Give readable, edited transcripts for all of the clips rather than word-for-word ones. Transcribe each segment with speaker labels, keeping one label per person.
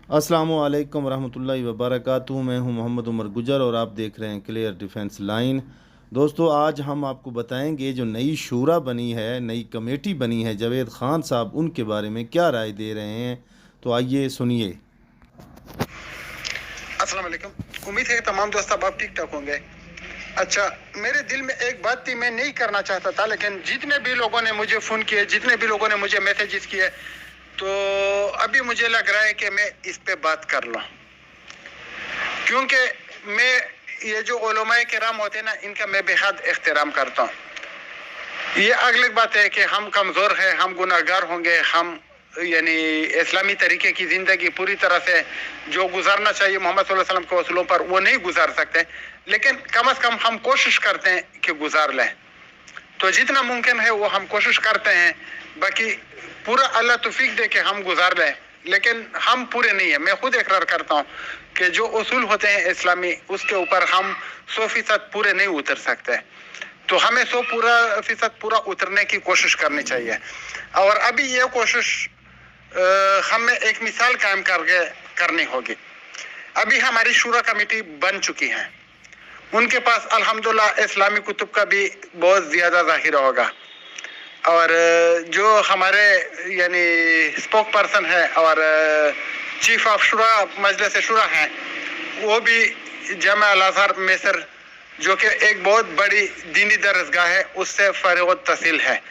Speaker 1: अस्सलाम वालेकुम रहमतुल्लाहि व बरकातुहू। मैं हूं मोहम्मद उमर गुजर और आप देख रहे हैं क्लियर डिफेंस लाइन। दोस्तों, आज हम आपको बताएंगे जो नई शूरा बनी है, नई कमेटी बनी है, जावेद ख़ान साहब उनके बारे में क्या राय दे रहे हैं। तो आइए सुनिए।
Speaker 2: अस्सलाम वालेकुम। उम्मीद है कि तमाम दोस्त आप ठीक ठाक होंगे। अच्छा, मेरे दिल में एक बात थी, मैं नहीं करना चाहता था, लेकिन जितने भी लोगों ने मुझे फ़ोन किए, जितने भी लोगों ने मुझे मैसेजेस किए, तो अभी मुझे लग रहा है कि मैं इस पे बात कर लूँ, क्योंकि मैं ये जो उलमाए किराम होते हैं ना, इनका मैं बेहद एहतराम करता हूँ। ये अगली बात है कि हम कमज़ोर हैं, हम गुनाहगार होंगे, हम यानी इस्लामी तरीके की ज़िंदगी पूरी तरह से जो गुजारना चाहिए मोहम्मद सल्लल्लाहु अलैहि वसल्लम के उसूलों पर, वो नहीं गुजार सकते, लेकिन कम से कम हम कोशिश करते हैं कि गुजार लें। तो जितना मुमकिन है वो हम कोशिश करते हैं, बाकी पूरा अल्लाह तौफीक दे के हम गुजार लें, लेकिन हम पूरे नहीं है। मैं खुद इकरार करता हूँ कि जो उसूल होते हैं इस्लामी, उसके ऊपर हम 100% पूरे नहीं उतर सकते, तो हमें 100% पूरा उतरने की कोशिश करनी चाहिए। और अभी ये कोशिश हमें एक मिसाल कायम करके करनी होगी। अभी हमारी शूरा कमेटी बन चुकी है, उनके पास अल्हम्दुलिल्लाह इस्लामी कुतुब का भी बहुत ज़्यादा ज़ाहिर होगा, और जो हमारे यानी स्पोक पर्सन है और चीफ ऑफ शुरा मजलिस शुरा हैं, वो भी जामिया अल अज़हर मिस्र, जो कि एक बहुत बड़ी दीनी दरसगाह है, उससे फ़ारिग़ तहसील है,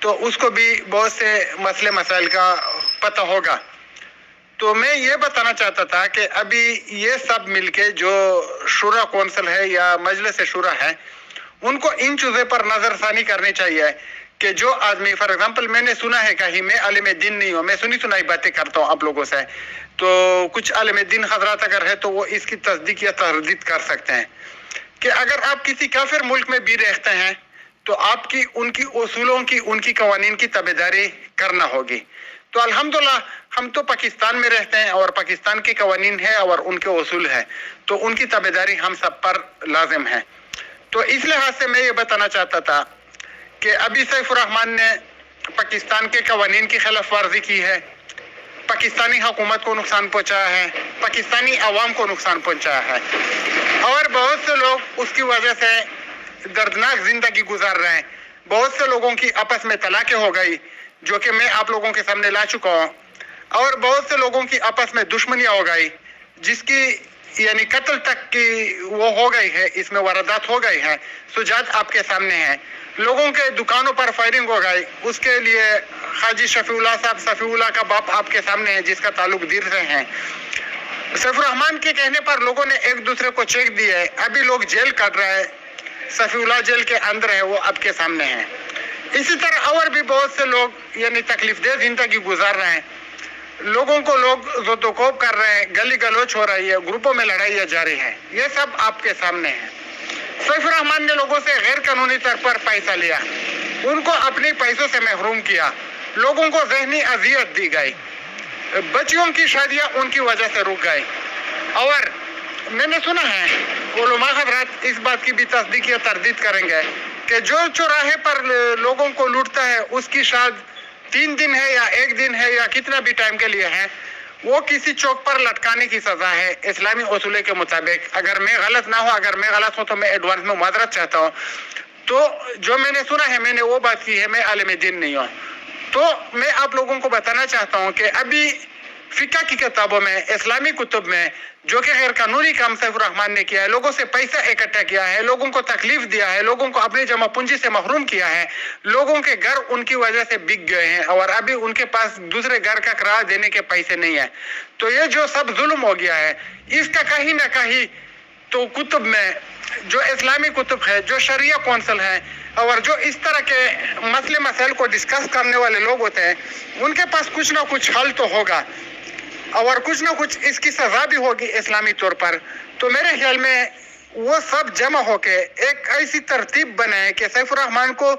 Speaker 2: तो उसको भी बहुत से मसले मसाइल का पता होगा। तो मैं ये बताना चाहता था कि अभी ये सब मिलके जो शुरा कौंसिल है या मजलिस शुरा है, उनको इन चीज़ों पर नज़रसानी करनी चाहिए कि जो आदमी, फॉर एग्जांपल मैंने सुना है, कहीं मैं आलिम दीन नहीं हूँ, मैं सुनी सुनाई बातें करता हूँ आप लोगों से, तो कुछ आलिम दीन हजरात अगर है तो वो इसकी तस्दीक या तरदीद कर सकते हैं कि अगर आप किसी काफिर मुल्क में भी रहते हैं तो आपकी उनकी उसूलों की, उनकी कवानीन की ताबेदारी करना होगी। तो अल्हम्दुलिल्लाह हम तो पाकिस्तान में रहते हैं और पाकिस्तान के कवानीन है और उनके उसूल है, तो उनकी ताबेदारी हम सब पर लाजिम है। तो इस लिहाज से मैं ये बताना चाहता था कि अभी सैफुर रहमान ने पाकिस्तान के कवानीन की खिलाफ वर्जी की है, पाकिस्तानी हुकूमत को नुकसान पहुँचाया है, पाकिस्तानी अवाम को नुकसान पहुँचाया है, और बहुत से लोग उसकी वजह से दर्दनाक जिंदगी गुजार रहे हैं। बहुत से लोगों की आपस में तलाक़ें हो गई, जो कि मैं आप लोगों के सामने ला चुका हूँ, और बहुत से लोगों की आपस में दुश्मनियाँ हो गई, जिसकी यानी कत्ल तक की वो हो गई है, इसमें वारदात हो गई है, सुजात आपके सामने है। लोगों के दुकानों पर फायरिंग हो गई, उसके लिए हाजी शफीउल्लाह साहब, शफीउल्लाह का बाप आपके सामने है, जिसका ताल्लुक दीर से है। सैफुर रहमान के कहने पर लोगों ने एक दूसरे को चेक दिए, अभी लोग जेल काट रहे हैं, शफीउल्लाह जेल के अंदर है, वो आपके सामने है। इसी तरह और भी बहुत से लोग यानी तकलीफ दे जिंदगी गुजार रहे हैं, लोगों को लोग ज़ोतोकोब कर रहे हैं, गली गलोच हो रही है, ग्रुपों में लड़ाइयाँ जारी है, ये सब आपके सामने है। सैफुर रहमान ने लोगों से गैर कानूनी तौर पर पैसा लिया, उनको अपने पैसों से महरूम किया, लोगों को ज़हनी अजियत दी गई, बच्चियों की शादियाँ उनकी वजह से रुक गई। और मैंने सुना है उलमा हज़रात इस बात की भी तस्दीक या तरदीद करेंगे कि जो चौराहे पर लोगों को लूटता है, उसकी शायद 3 दिन है या 1 दिन है या कितना भी टाइम के लिए है, वो किसी चौक पर लटकाने की सज़ा है इस्लामी उसूल के मुताबिक। अगर मैं गलत ना हो, अगर मैं गलत हूँ तो मैं एडवांस में माजरत चाहता हूँ। तो जो मैंने सुना है, मैंने वो बात की है, मैं आलिम दीन नहीं हूँ। तो मैं आप लोगों को बताना चाहता हूँ कि अभी फ़िक़्ह की किताबों में, इस्लामी कुतुब में, जो कि गैर कानूनी काम सैफुर रहमान ने किया है, लोगों से पैसा इकट्ठा किया है, लोगों को तकलीफ दिया है, लोगों को अपनी जमा पूंजी से महरूम किया है, लोगों के घर उनकी वजह से बिक गए हैं और अभी उनके पास दूसरे घर का किराया देने के पैसे नहीं है। तो ये जो सब जुल्म हो गया है, इसका कहीं ना कहीं तो कुतुब में, जो इस्लामी कुतुब है, जो शरिया कौंसिल है, और जो इस तरह के मसले मसाइल को डिस्कस करने वाले लोग होते हैं, उनके पास कुछ ना कुछ हल तो होगा और कुछ ना कुछ इसकी सज़ा भी होगी इस्लामी तौर पर। तो मेरे ख्याल में वो सब जमा होके एक ऐसी तरतीब बनाए कि सैफुर रहमान को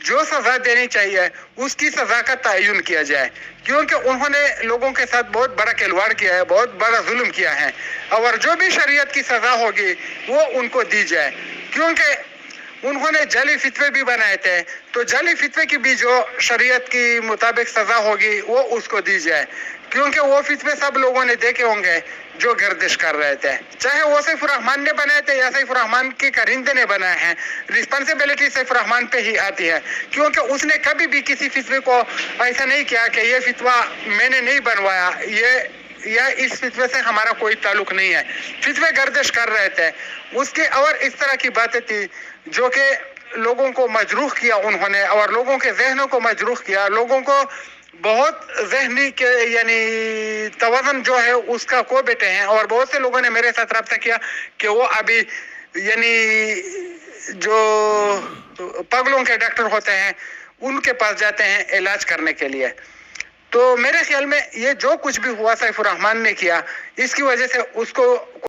Speaker 2: जो सज़ा देनी चाहिए उसकी सज़ा का तयन किया जाए, क्योंकि उन्होंने लोगों के साथ बहुत बड़ा खिलवाड़ किया है, बहुत बड़ा जुल्म किया है, और जो भी शरीयत की सज़ा होगी वो उनको दी जाए। क्योंकि انہوں نے جعلی فتوے بھی بنائے تھے. تو جعلی فتوے کی بھی جو شریعت کی مطابق سزا ہوگی وہ اس کو دی جائے, کیونکہ وہ فتوے سب لوگوں نے دیکھے ہوں گے جو گردش کر رہے تھے, چاہے وہ سیف الرحمان نے بنائے تھے یا سیف الرحمان کے کرندے نے بنائے ہیں. رسپانسبلٹی سیف الرحمان پہ ہی آتی ہے, کیونکہ اس نے کبھی بھی کسی فتوے کو ایسا نہیں کیا کہ یہ فتویٰ میں نے نہیں بنوایا, یا اس فتوے سے ہمارا کوئی تعلق نہیں ہے. فتوے گردش کر رہے تھے اس کے, اور اس طرح کی باتیں تھی جو کہ لوگوں کو مجروح کیا انہوں نے, اور لوگوں کے ذہنوں کو مجروح کیا, لوگوں کو بہت ذہنی کے یعنی توازن جو ہے اس کا کھو بیٹھے ہیں. اور بہت سے لوگوں نے میرے ساتھ رابطہ کیا کہ وہ ابھی یعنی جو پاگلوں کے ڈاکٹر ہوتے ہیں ان کے پاس جاتے ہیں علاج کرنے کے لیے. تو میرے خیال میں یہ جو کچھ بھی ہوا سیف الرحمان نے کیا, اس کی وجہ سے اس کو